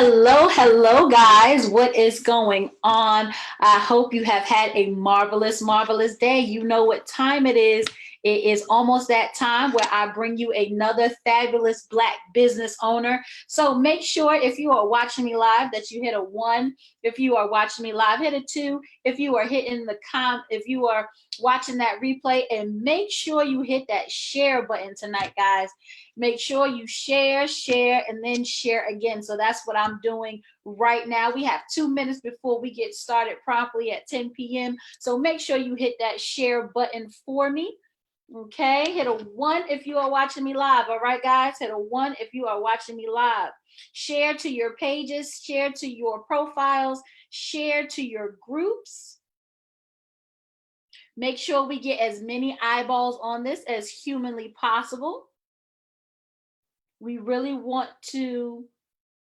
Hello, guys. What is going on? I hope you have had a marvelous day. You know what time it is. It is almost that time where I bring you another fabulous Black business owner. So make sure if you are watching me live that you hit a 1. If you are watching me live, hit a 2. If you are hitting if you are watching that replay, and make sure you hit that share button tonight, guys. Make sure you share, and then share again. So that's what I'm doing right now. We have 2 minutes before we get started promptly at 10 p.m. So make sure you hit that share button for me. Okay, hit a 1 if you are watching me live. All right, guys, hit a 1 if you are watching me live. Share to your pages, share to your profiles, share to your groups. Make sure we get as many eyeballs on this as humanly possible. We really want to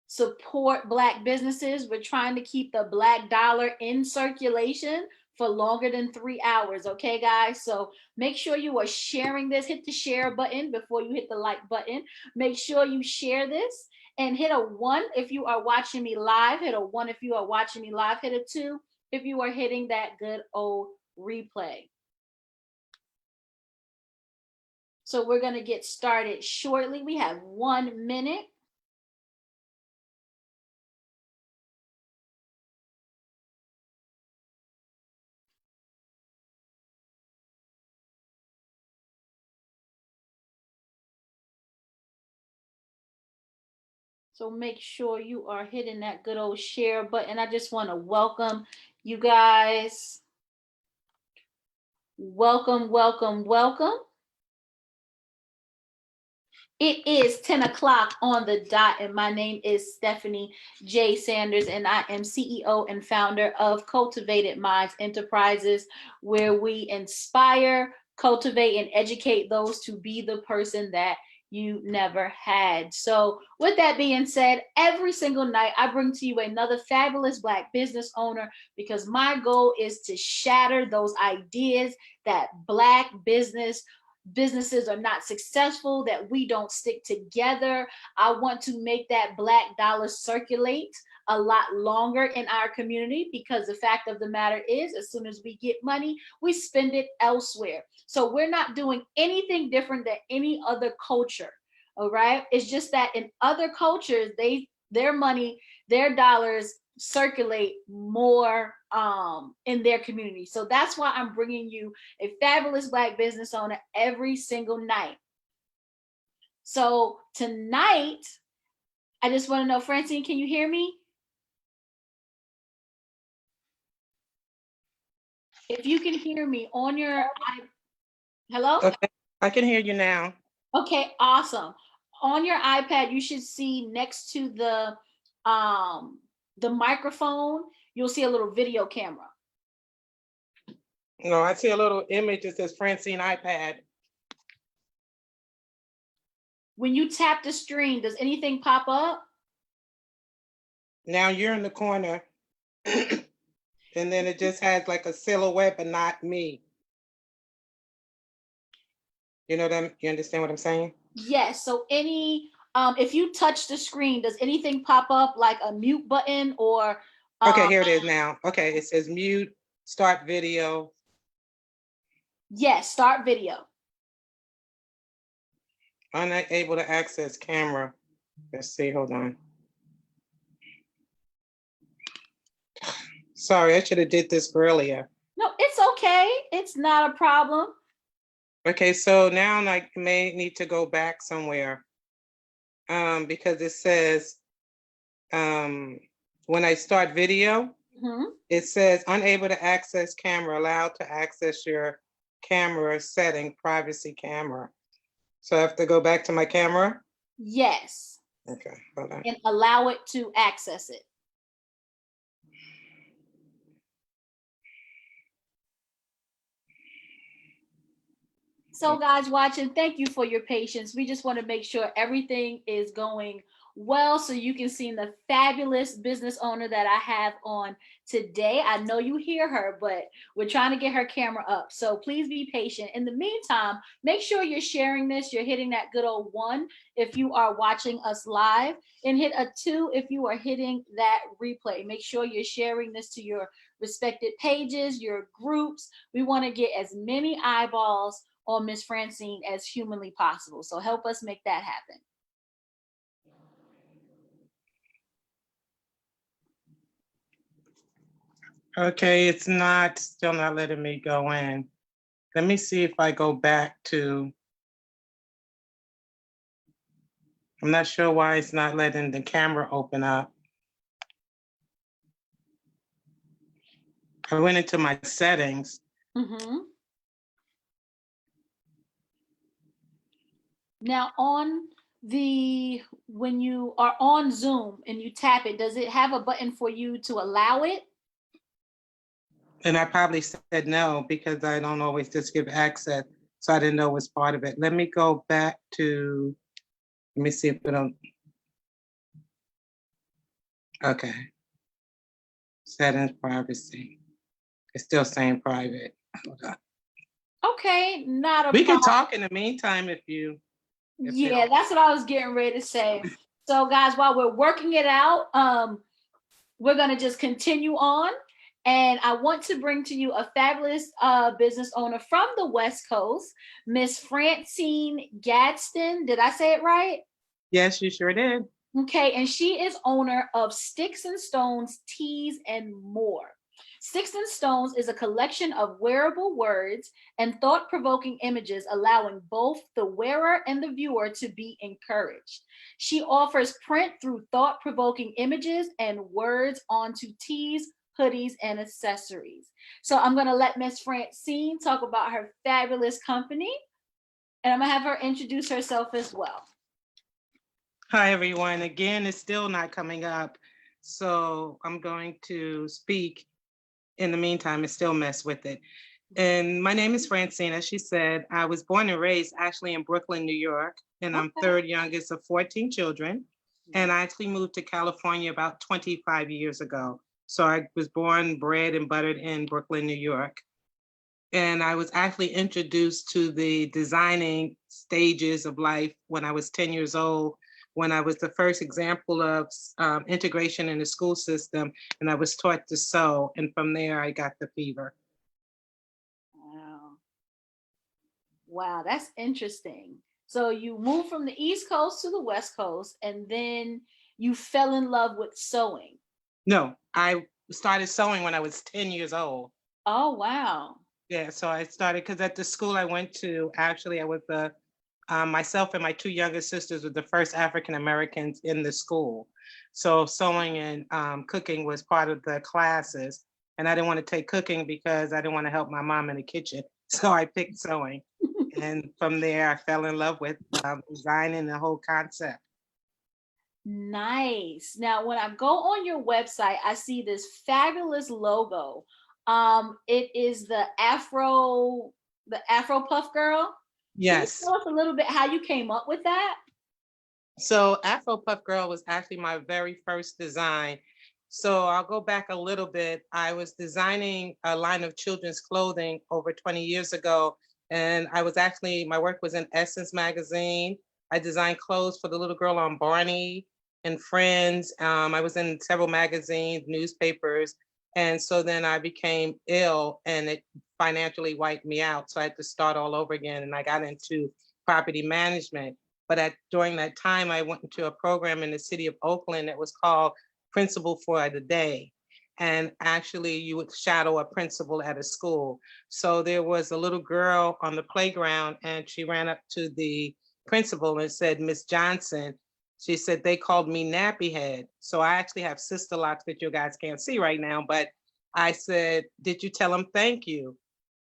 support Black businesses. We're trying to keep the Black dollar in circulation for longer than 3 hours. Okay, guys? So make sure you are sharing this. Hit the share button before you hit the like button. Make sure you share this and hit a 1 if you are watching me live. Hit a 1 if you are watching me live. Hit a 2 if you are hitting that good old replay. So we're going to get started shortly. We have 1 minute. So make sure you are hitting that good old share button. I just want to welcome you guys. Welcome. It is 10 o'clock on the dot, and my name is Stephanie J. Sanders, and I am CEO and founder of Cultivated Minds Enterprises, where we inspire, cultivate, and educate those to be the person that you never had. So with that being said, every single night I bring to you another fabulous Black business owner, because my goal is to shatter those ideas that Black businesses are not successful, that we don't stick together. I want to make that Black dollar circulate a lot longer in our community, because the fact of the matter is, as soon as we get money, we spend it elsewhere. So we're not doing anything different than any other culture. All right. It's just that in other cultures, their money, their dollars circulate more in their community. So that's why I'm bringing you a fabulous Black business owner every single night. So tonight, I just want to know, FranCine, can you hear me? If you can hear me on your hello? Okay, I can hear you now. Okay, awesome. On your iPad, you should see next to the microphone, you'll see a little video camera. No, I see a little image that says FranCine iPad. When you tap the screen, does anything pop up? Now you're in the corner. And then it just has like a silhouette, but not me. You know that? You understand what I'm saying? Yes. So if you touch the screen, does anything pop up like a mute button or? Okay, here it is now. Okay, it says mute, start video. Yes, start video. Unable to access camera. Let's see, hold on. Sorry, I should have did this earlier. No, it's okay. It's not a problem. Okay, so now I may need to go back somewhere because it says when I start video, it says unable to access camera, allowed to access your camera setting, privacy camera. So I have to go back to my camera? Yes. Okay, hold on. And allow it to access it. So guys watching, thank you for your patience. We just want to make sure everything is going well so you can see the fabulous business owner that I have on today. I know you hear her, but we're trying to get her camera up. So please be patient. In the meantime, make sure you're sharing this. You're hitting that good old 1 if you are watching us live, and hit a 2 if you are hitting that replay. Make sure you're sharing this to your respected pages, your groups. We want to get as many eyeballs on Miss FranCine as humanly possible. So help us make that happen. Okay, it's not, still not letting me go in. Let me see if I go back to, I'm not sure why it's not letting the camera open up. I went into my settings. Now when you are on Zoom and you tap it, does it have a button for you to allow it? And I probably said no because I don't always just give access. So I didn't know it was part of it. Let me go back to, let me see if it'll, okay. Settings, privacy. It's still saying private. Hold on. Okay, not a We problem. can talk in the meantime if yeah, that's what I was getting ready to say. So guys, while we're working it out, we're going to just continue on. And I want to bring to you a fabulous business owner from the West Coast, Miss FranCine Gadsden. Did I say it right? Yes, you sure did. Okay, and she is owner of Sticks and Stones, Teas, and More. Sticks and Stones is a collection of wearable words and thought-provoking images, allowing both the wearer and the viewer to be encouraged. She offers print through thought-provoking images and words onto tees, hoodies, and accessories. So I'm going to let Miss FranCine talk about her fabulous company, and I'm going to have her introduce herself as well. Hi, everyone. Again, it's still not coming up. So I'm going to speak. In the meantime, it's still mess with it. And my name is FranCine. As she said, I was born and raised actually in Brooklyn, New York, and I'm third youngest of 14 children. And I actually moved to California about 25 years ago. So I was born, bred, and buttered in Brooklyn, New York. And I was actually introduced to the designing stages of life when I was 10 years old, when I was the first example of integration in the school system, and I was taught to sew. And from there, I got the fever. Wow. Wow, that's interesting. So you moved from the East Coast to the West Coast, and then you fell in love with sewing. No, I started sewing when I was 10 years old. Oh, wow. Yeah, so I started, because at the school I went to, actually, I was myself and my two younger sisters were the first African Americans in the school. So sewing and cooking was part of the classes. And I didn't want to take cooking because I didn't want to help my mom in the kitchen. So I picked sewing. And from there, I fell in love with designing the whole concept. Nice. Now, when I go on your website, I see this fabulous logo. It is the Afro Puff Girl. Yes. Can you tell us a little bit how you came up with that? So Afro Puff Girl was actually my very first design. So I'll go back a little bit. I was designing a line of children's clothing over 20 years ago. And I was actually, my work was in Essence magazine. I designed clothes for the little girl on Barney and Friends. I was in several magazines, newspapers. And so then I became ill and it financially wiped me out. So I had to start all over again. And I got into property management. But during that time, I went into a program in the city of Oakland that was called Principal for the Day. And actually, you would shadow a principal at a school. So there was a little girl on the playground, and she ran up to the principal and said, "Miss Johnson," she said, "they called me Nappy Head." So I actually have sister locks that you guys can't see right now. But I said, "Did you tell them thank you?"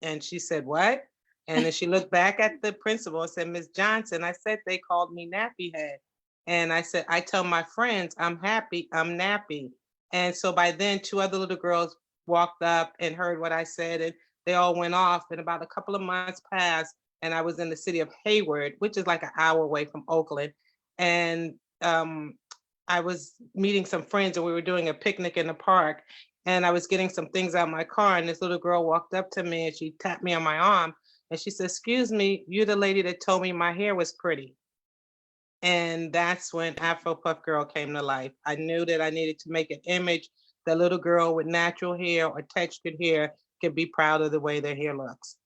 And she said, "What?" And then she looked back at the principal and said, "Miss Johnson," I said, "they called me Nappy Head." And I said, "I tell my friends I'm happy, I'm nappy." And so by then, two other little girls walked up and heard what I said, and they all went off. And about a couple of months passed, and I was in the city of Hayward, which is like an hour away from Oakland. And I was meeting some friends and we were doing a picnic in the park. And I was getting some things out of my car. And this little girl walked up to me and she tapped me on my arm. And she said, "Excuse me, you're the lady that told me my hair was pretty." And that's when Afro Puff Girl came to life. I knew that I needed to make an image that little girl with natural hair or textured hair could be proud of the way their hair looks.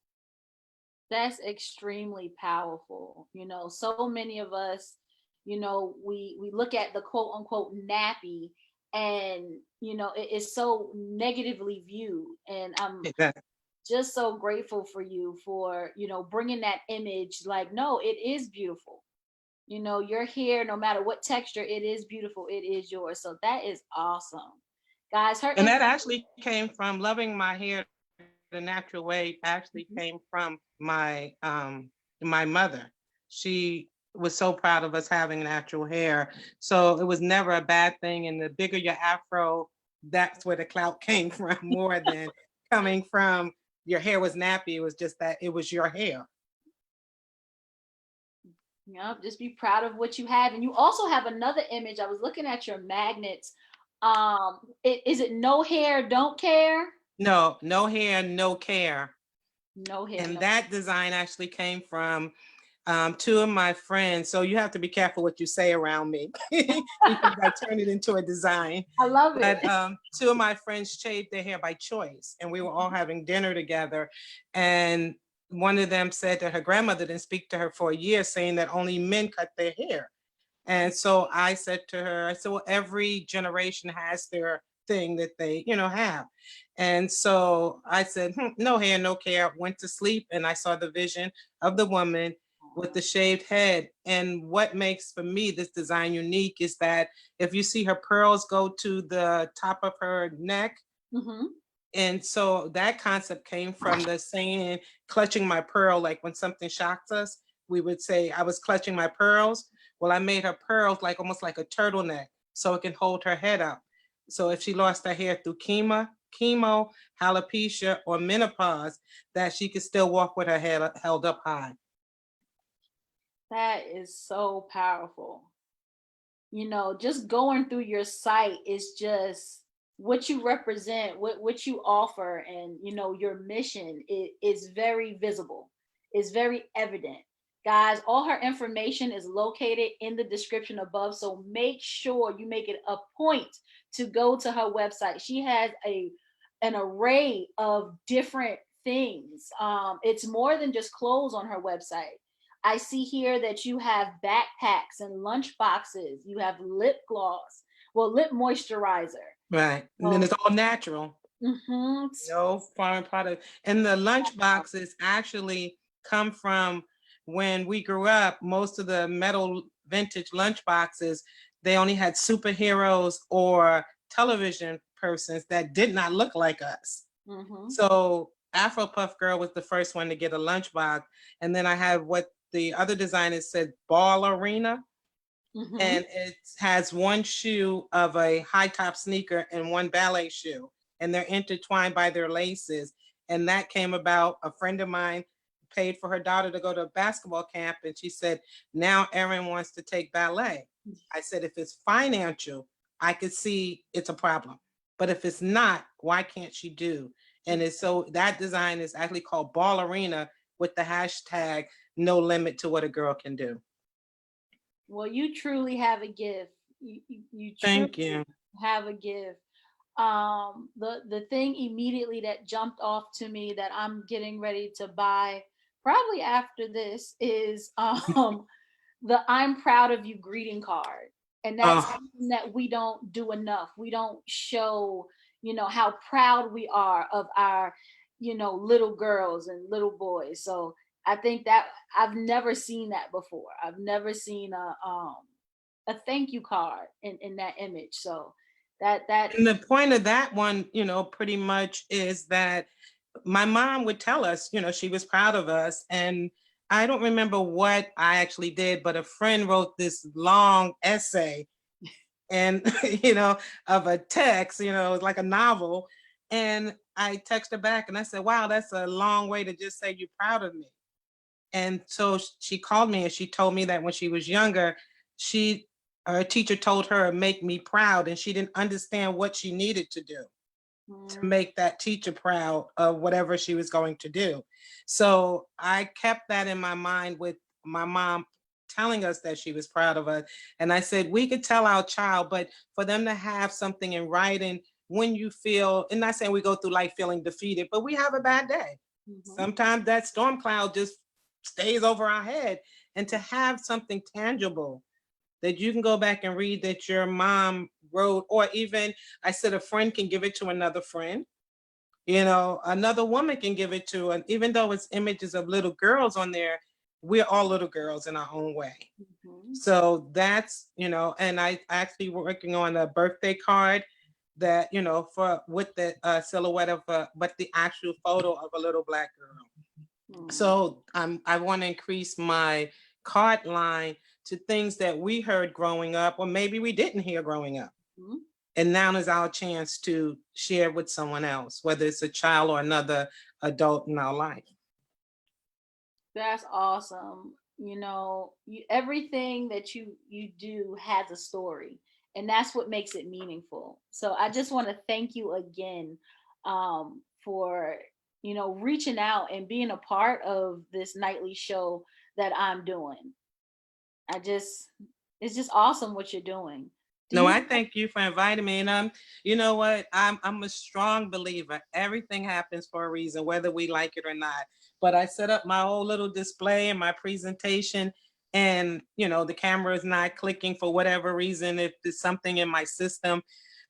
That's extremely powerful. So many of us, we look at the quote unquote nappy, and it is so negatively viewed. And I'm Exactly. just so grateful for you for, bringing that image, like, no, it is beautiful. Your hair, no matter what texture, it is beautiful. It is yours. So that is awesome. Guys, And that actually came from loving my hair the natural way, actually Mhm. came from my mother. She was so proud of us having natural hair. So it was never a bad thing. And the bigger your afro, that's where the clout came from more than coming from your hair was nappy. It was just that it was your hair. Just be proud of what you have. And you also have another image. I was looking at your magnets. Is it no hair, don't care? No, no hair, no care. No hair, And no. that design actually came from two of my friends. So you have to be careful what you say around me because I turn it into a design. I love it. But two of my friends shaved their hair by choice, and we were all having dinner together. And one of them said that her grandmother didn't speak to her for a year, saying that only men cut their hair. And so I said to her, I said, well, every generation has their thing that they, have. And so I said, no hair, no care. Went to sleep and I saw the vision of the woman with the shaved head. And what makes for me this design unique is that if you see her pearls go to the top of her neck, Mm-hmm. and so that concept came from the saying, clutching my pearl, like when something shocks us, we would say, I was clutching my pearls. Well, I made her pearls like almost like a turtleneck so it can hold her head up. So if she lost her hair through chemo, alopecia, or menopause, that she could still walk with her head held up high. That is so powerful. Just going through your site is just what you represent, what you offer, and your mission is very visible, is very evident. Guys, all her information is located in the description above, so make sure you make it a point to go to her website. She has an array of different things. It's more than just clothes on her website. I see here that you have backpacks and lunch boxes. You have lip gloss, well, lip moisturizer. Right. And then So, it's all natural. mhm. No foreign product. And the lunch boxes actually come from when we grew up, most of the metal vintage lunch boxes, they only had superheroes or television persons that did not look like us. Mhm. So Afro Puff Girl was the first one to get a lunchbox. And then I have what the other designers said, ball arena. Mhm. And it has one shoe of a high top sneaker and one ballet shoe. And they're intertwined by their laces. And that came about, a friend of mine paid for her daughter to go to a basketball camp. And she said, now Erin wants to take ballet. I said, if it's financial, I could see it's a problem. But if it's not, why can't she do? And it's so that design is actually called Ballerina with the hashtag no limit to what a girl can do. Well, you truly have a gift. You Thank truly you. have a gift. The thing immediately that jumped off to me that I'm getting ready to buy probably after this is the "I'm proud of you" greeting card. And that's Oh, something that we don't do enough. We don't show, how proud we are of our, little girls and little boys. So I think that I've never seen that before. I've never seen a thank you card in that image. So that and the point of that one, pretty much is that my mom would tell us, she was proud of us. And I don't remember what I actually did, but a friend wrote this long essay and, of a text, like a novel. And I texted her back and I said, wow, that's a long way to just say you're proud of me. And so she called me and she told me that when she was younger, she her teacher told her make me proud, and she didn't understand what she needed to do to Mm. make that teacher proud of whatever she was going to do. So I kept that in my mind with my mom telling us that she was proud of us. And I said, we could tell our child, but for them to have something in writing when you feel, and not saying we go through life feeling defeated, but we have a bad day. Mhm. Sometimes that storm cloud just stays over our head. And to have something tangible that you can go back and read that your mom wrote, or even I said a friend can give it to another friend. Another woman can give it to, and even though it's images of little girls on there, we're all little girls in our own way. Mhm. So that's, and I actually working on a birthday card that, for with the silhouette of but the actual photo of a little black girl. Mm. So I want to increase my card line to things that we heard growing up, or maybe we didn't hear growing up. Mhm. And now is our chance to share with someone else, whether it's a child or another adult in our life. That's awesome. Everything that you do has a story, and that's what makes it meaningful. So I just want to thank you again for reaching out and being a part of this nightly show that I'm doing. I just It's just awesome what you're doing. Do No, you I thank you for inviting me. And you know what? I'm a strong believer. Everything happens for a reason, whether we like it or not. But I set up my whole little display and my presentation, and the camera is not clicking for whatever reason, if there's something in my system.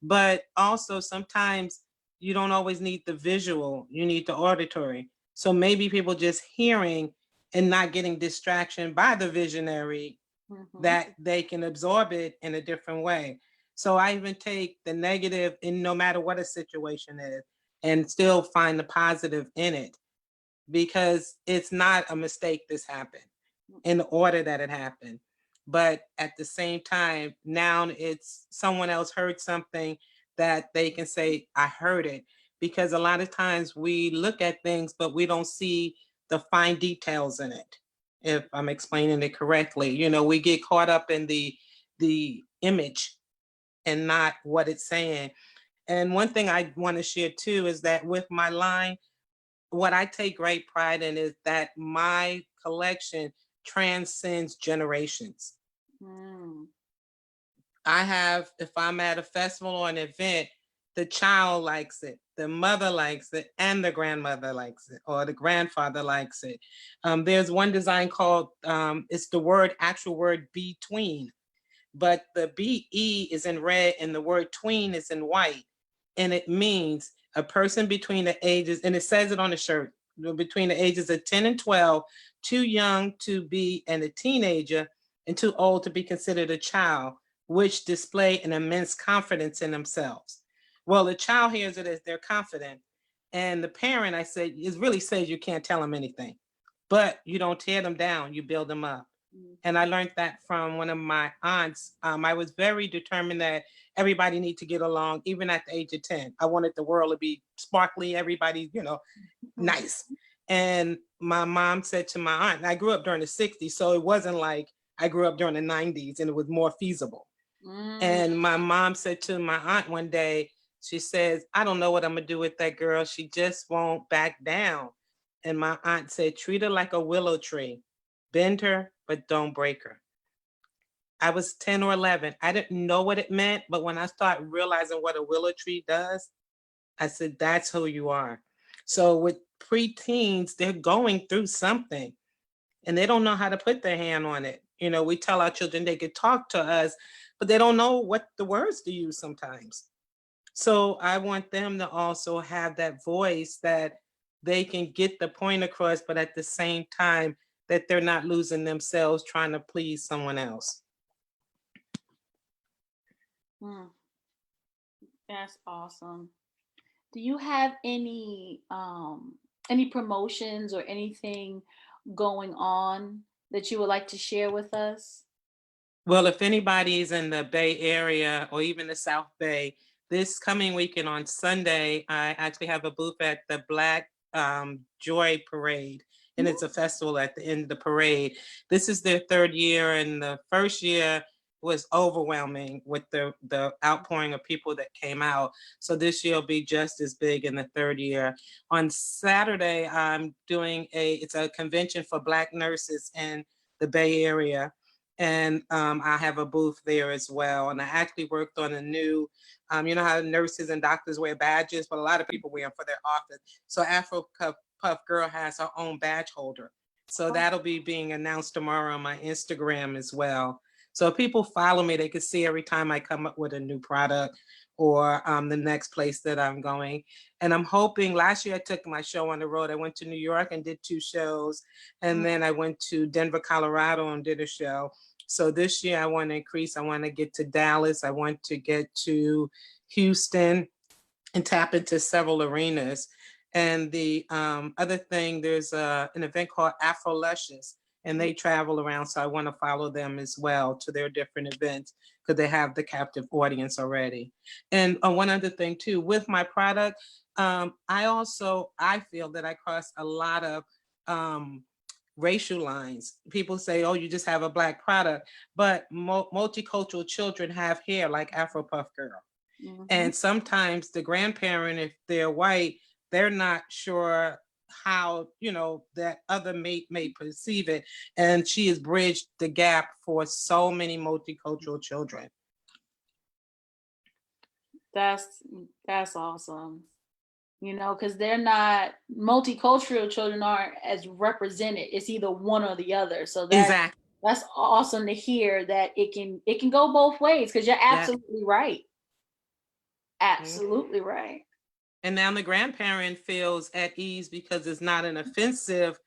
But also sometimes you don't always need the visual, you need the auditory. So maybe people just hearing and not getting distraction by the visionary, Mhm. that they can absorb it in a different way. So I even take the negative in no matter what a situation is and still find the positive in it, because it's not a mistake this happened in the order that it happened. But at the same time, now it's someone else heard something that they can say, I heard it. Because a lot of times we look at things, but we don't see the fine details in it. If I'm explaining it correctly, we get caught up in the image and not what it's saying. And one thing I want to share too is that with my line, what I take great pride in is that my collection transcends generations. Mm. I have, if I'm at a festival or an event, the child likes it, the mother likes it, and the grandmother likes it, or the grandfather likes it. There's one design called, it's the actual word between, but the BE is in red and the word tween is in white. And it means a person between the ages, and it says it on the shirt, between the ages of 10 and 12, too young to be a teenager and too old to be considered a child, which display an immense confidence in themselves. Well, the child hears it as they're confident. And the parent, I said, it really says you can't tell them anything, but you don't tear them down, you build them up. And I Mhm. learned that from one of my aunts. I was very determined that everybody need to get along, even at the age of 10. I wanted the world to be sparkly, everybody, Mhm. nice. And my mom said to my aunt, and I grew up during the 60s, so it wasn't like I grew up during the 90s and it was more feasible. Mm. And my mom said to my aunt one day, she says, I don't know what I'm gonna do with that girl. She just won't back down. And my aunt said, treat her like a willow tree. Bend her, but don't break her. I was 10 or 11. I didn't know what it meant, but when I started realizing what a willow tree does, I said, that's who you are. So with preteens, they're going through something and they don't know how to put their hand on it. We tell our children they could talk to us, but they don't know what the words to use sometimes. So I want them to also have that voice that they can get the point across, but at the same time, that they're not losing themselves trying to please someone else. Mm. That's awesome. Do you have any promotions or anything going on that you would like to share with us? Well, if anybody's in the Bay Area or even the South Bay, this coming weekend on Sunday, I actually have a booth at the Black Joy Parade and it's a festival at the end of the parade. This is their third year, and the first year was overwhelming with the outpouring of people that came out. So this year will be just as big in the third year. On Saturday, I'm doing it's a convention for Black nurses in the Bay Area. And I have a booth there as well. And I actually worked on a new, you know how nurses and doctors wear badges, but a lot of people wear them for their office. So Afro Puff Girl has her own badge holder. So that'll be being announced tomorrow on my Instagram as well. So if people follow me, they can see every time I come up with a new product or the next place that I'm going. And I'm hoping, last year I took my show on the road. I went to New York and did 2 shows. And then I went to Denver, Colorado and did a show. So this year I want to increase. I want to get to Dallas. I want to get to Houston and tap into several arenas. And the other thing, there's an event called Afro Luscious, and they travel around. So I want to follow them as well to their different events because they have the captive audience already. And one other thing too, with my product, I feel that I cross a lot of racial lines. People say, oh, you just have a Black product, but multicultural children have hair like Afro Puff Girl. And sometimes the grandparent, if they're white, they're not sure how, you know, that other mate may perceive it. And she has bridged the gap for so many multicultural children. That's awesome. You know, because they're not, multicultural children aren't as represented. It's either one or the other. So that's awesome to hear that it can go both ways, because you're absolutely right. Absolutely right. And now the grandparent feels at ease because it's not an offensive,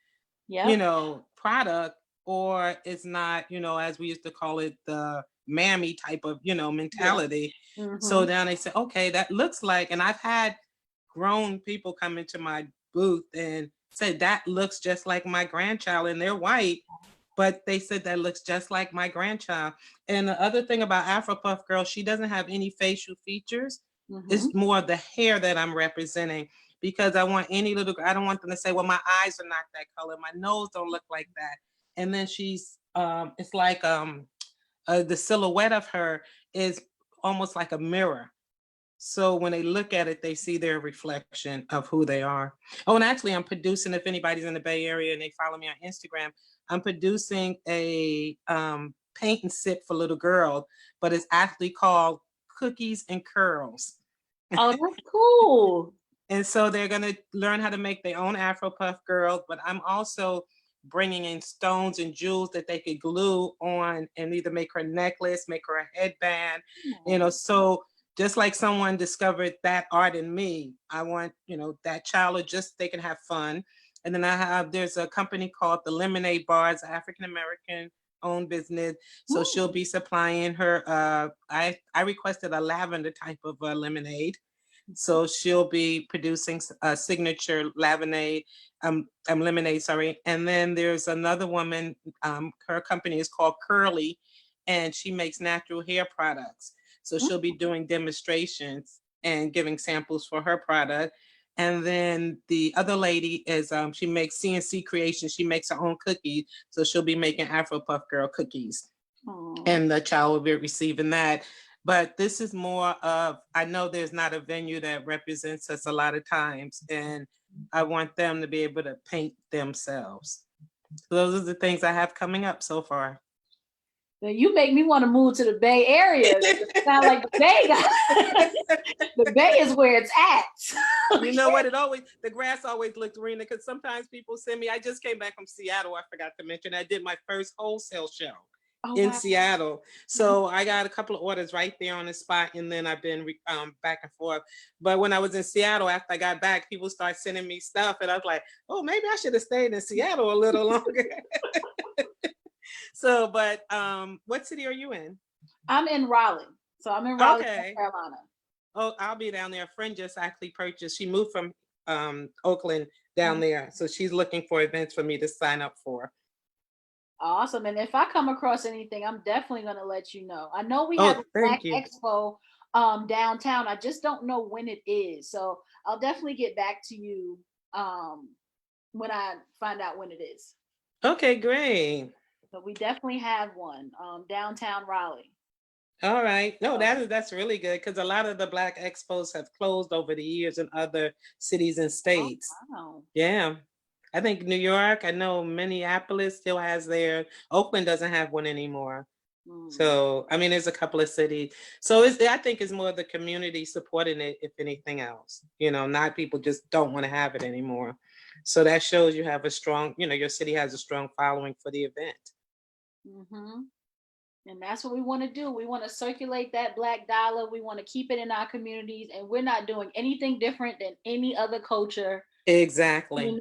you know, product, or it's not, you know, as we used to call it, the mammy type of, you know, mentality. So now they say, okay, that looks like, and I've had grown people come into my booth and say, that looks just like my grandchild, and they're white, but they said that looks just like my grandchild. And the other thing about Afro Puff Girl, she doesn't have any facial features. It's more the hair that I'm representing, because I want any little, I don't want them to say, well, my eyes are not that color, my nose don't look like that. And then she's, it's like the silhouette of her is almost like a mirror. So when they look at it, they see their reflection of who they are. Oh, and actually I'm producing, if anybody's in the Bay Area and they follow me on Instagram, I'm producing a paint and sip for little girls, but it's actually called Cookies and Curls. Oh, that's cool. And so they're going to learn how to make their own Afro Puff Girls, but I'm also bringing in stones and jewels that they could glue on and either make her necklace, make her a headband, you know. So just like someone discovered that art in me, I want, you know, that child, or just they can have fun. And then there's a company called the Lemonade Bars, African-American owned business. So she'll be supplying her, I requested a lavender type of lemonade. So she'll be producing a signature lemonade, sorry. And then there's another woman, her company is called Curly, and she makes natural hair products. So she'll be doing demonstrations and giving samples for her product. And then the other lady is, she makes CNC creations. She makes her own cookies. So she'll be making Afro Puff Girl cookies. And the child will be receiving that. But this is more of, I know there's not a venue that represents us a lot of times, and I want them to be able to paint themselves. So those are the things I have coming up so far. You make me want to move to the Bay Area. It sounds like the Bay the Bay is where it's at. You know what? The grass always looks greener, because sometimes people send me, I just came back from Seattle. I forgot to mention, I did my first wholesale show in Seattle. So I got a couple of orders right there on the spot, and then I've been back and forth. But when I was in Seattle, after I got back, people started sending me stuff, and I was like, oh, maybe I should have stayed in Seattle a little longer. So, but what city are you in? I'm in Raleigh. So I'm in Raleigh, North Carolina. Oh, I'll be down there. A friend just actually purchased, she moved from Oakland down there. So she's looking for events for me to sign up for. Awesome. And if I come across anything, I'm definitely going to let you know. I know we have a Black Expo downtown. I just don't know when it is. So I'll definitely get back to you when I find out when it is. Okay, great. But we definitely have one downtown Raleigh. All right. No, So, that's really good because a lot of the Black expos have closed over the years in other cities and oh, states. wow. Yeah. I think New York, I know Minneapolis still has their, Oakland doesn't have one anymore. Mm. So, I mean, there's a couple of cities. So I think it's more the community supporting it, if anything else, not people just don't want to have it anymore. So that shows you have a strong, your city has a strong following for the event. Mm-hmm. And that's what we want to do. We want to circulate that black dollar. We want to keep it in our communities, and we're not doing anything different than any other culture. Exactly.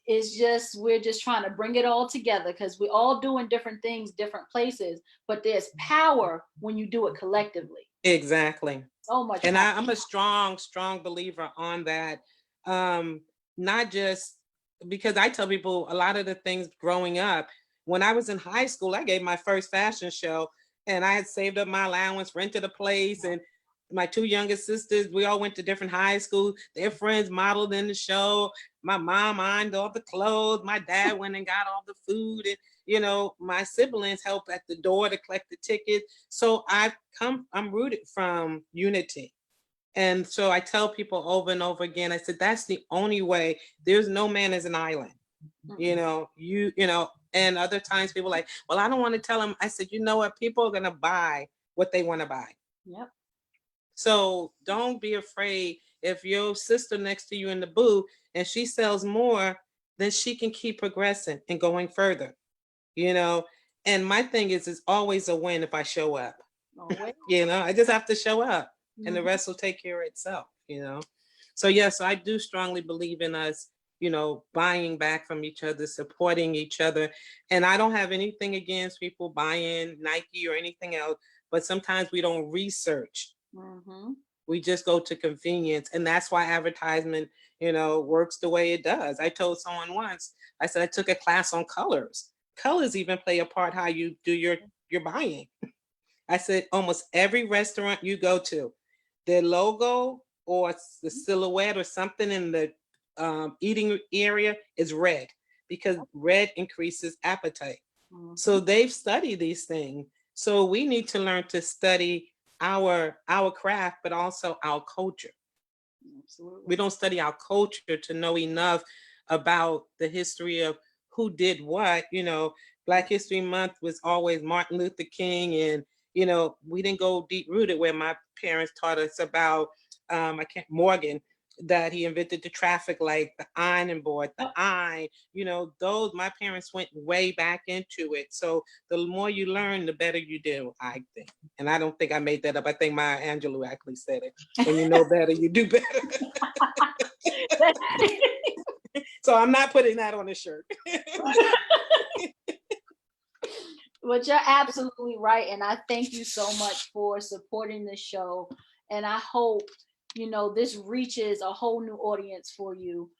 It's just we're just trying to bring it all together because we're all doing different things, different places. But there's power when you do it collectively. Exactly. So much And power. I'm a strong, strong believer on that. Um, Not just because I tell people a lot of the things growing up, when I was in high school, I gave my first fashion show and I had saved up my allowance, rented a place, and my two youngest sisters, we all went to different high schools. Their friends modeled in the show. My mom ironed all the clothes. My dad went and got all the food. And, my siblings helped at the door to collect the tickets. So I'm rooted from unity. And so I tell people over and over again, I said, that's the only way. There's no man is an island, Mm-mm. and other times people are like, well, I don't want to tell them. I said, you know what? People are going to buy what they want to buy. Yep. So don't be afraid if your sister next to you in the booth and she sells more, then she can keep progressing and going further, you know. And my thing is, it's always a win if I show up. Always. I just have to show up and the Mhm. rest will take care of itself. So yes, I do strongly believe in us, buying back from each other, supporting each other. And I don't have anything against people buying Nike or anything else, but sometimes we don't research. Mhm. We just go to convenience. And that's why advertisement, works the way it does. I told someone once, I said, I took a class on colors. Colors even play a part how you do your buying. I said almost every restaurant you go to, their logo or the silhouette or something in the eating area is red because red increases appetite. So Mhm. they've studied these things. So we need to learn to study our craft, but also our culture. We Absolutely. don't study our culture to know enough about the history of who did what. Black History Month was always Martin Luther King, and we didn't go deep rooted where my parents taught us about I can't Morgan, that he invented the traffic light, the ironing board, the Yep. iron. Those my parents went way back into it. So the more you learn, the better you do, I think. And I don't think I made that up. I think Maya Angelou actually said it. When you know better, you do better. So I'm not putting that on a shirt. But you're absolutely right, and I thank you so much for supporting this show. And I hope this reaches a whole new audience for you.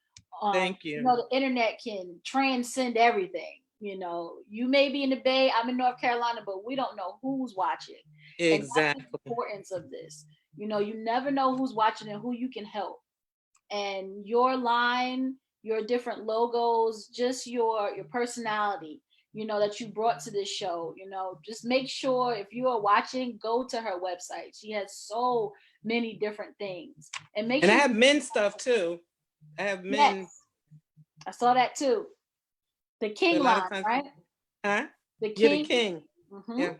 Thank you. The internet can transcend everything. You may be in the Bay, I'm in North Carolina, but we don't know who's watching, and that's the Exactly. importance of this. You never know who's watching and who you can help. And your line, your different logos, just your personality, that you brought to this show. Just make sure if you are watching, go to her website. She has so many different things. And make And I sure have men stuff too. I have yes, men. I saw that too. The A King lot line, of times, right? huh? The You're the King. king. Mm-hmm. Yeah.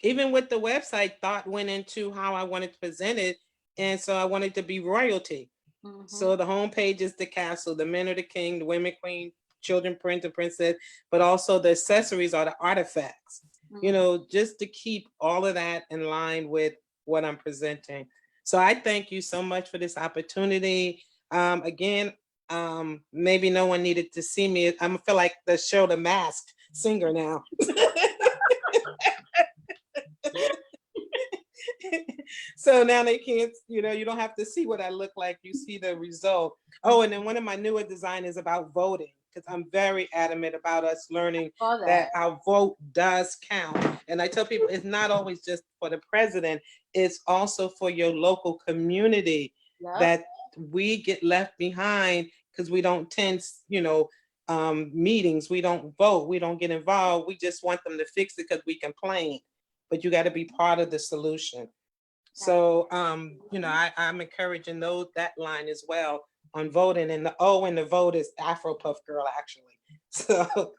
Even with the website, thought went into how I wanted to present it. And so I wanted to be royalty. Mm-hmm. So the homepage is the castle, the men are the king, the women queen, children prince and princess, but also the accessories are the artifacts, Mm-hmm. just to keep all of that in line with what I'm presenting. So I thank you so much for this opportunity. Again, maybe no one needed to see me. I feel like the show The Masked Singer now. So now they can't, you don't have to see what I look like. You see the result. Oh, and then one of my newer design is about voting because I'm very adamant about us learning Saw that. that our vote does count. And I tell people it's not always just for the president, it's also for your local community Yep. that we get left behind because we don't tend, meetings, we don't vote, we don't get involved. We just want them to fix it because we complain. But you got to be part of the solution. So, I'm encouraging that line as well on voting. And the vote is Afro Puff Girl, actually. So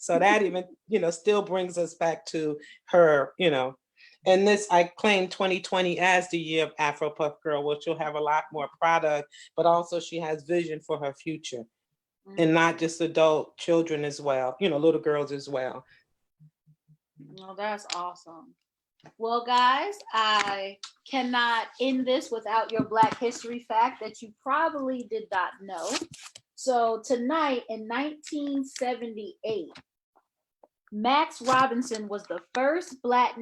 that even, still brings us back to her, and this, I claim 2020 as the year of Afro Puff Girl, which will have a lot more product, but also she has vision for her future. And not just adult children as well, little girls as well. Oh, that's awesome. Well, guys, I cannot end this without your Black history fact that you probably did not know. So tonight in 1978, Max Robinson was the first black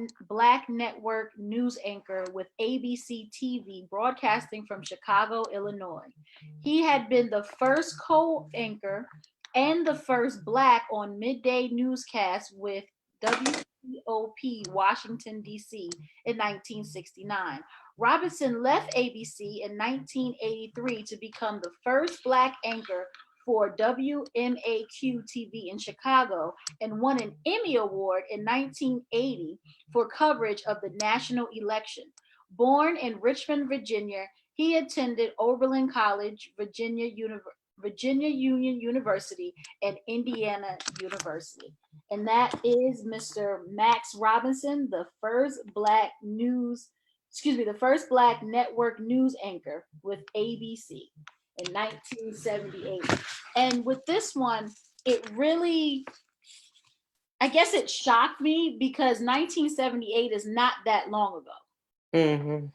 network news anchor with ABC TV, broadcasting from Chicago, Illinois. He had been the first co-anchor and the first Black on midday newscasts with WPOP Washington, D.C. in 1969. Robinson left ABC in 1983 to become the first Black anchor for WMAQ TV in Chicago and won an Emmy Award in 1980 for coverage of the national election. Born in Richmond, Virginia, he attended Oberlin College, Virginia Union University, and Indiana University. And that is Mr. Max Robinson, the first Black network news anchor with ABC in 1978. And with this one, it really, I guess it shocked me because 1978 is not that long ago. Mm-hmm.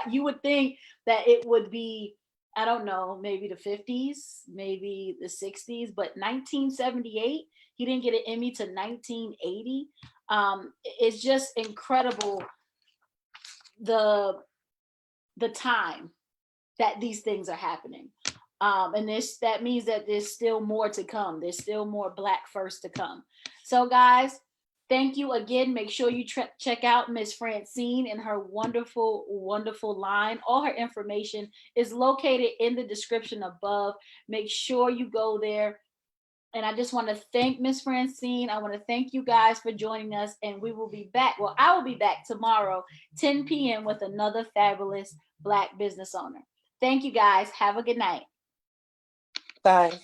You would think that it would be, I don't know, maybe the 50s, maybe the 60s, but 1978, he didn't get an Emmy to 1980. It's just incredible the time that these things are happening. And that means that there's still more to come. There's still more Black first to come. So guys, thank you again. Make sure you check out Miss FranCine and her wonderful, wonderful line. All her information is located in the description above. Make sure you go there. And I just want to thank Miss FranCine. I want to thank you guys for joining us. And we will be back. Well, I will be back tomorrow, 10 p.m. with another fabulous Black business owner. Thank you guys. Have a good night. Bye.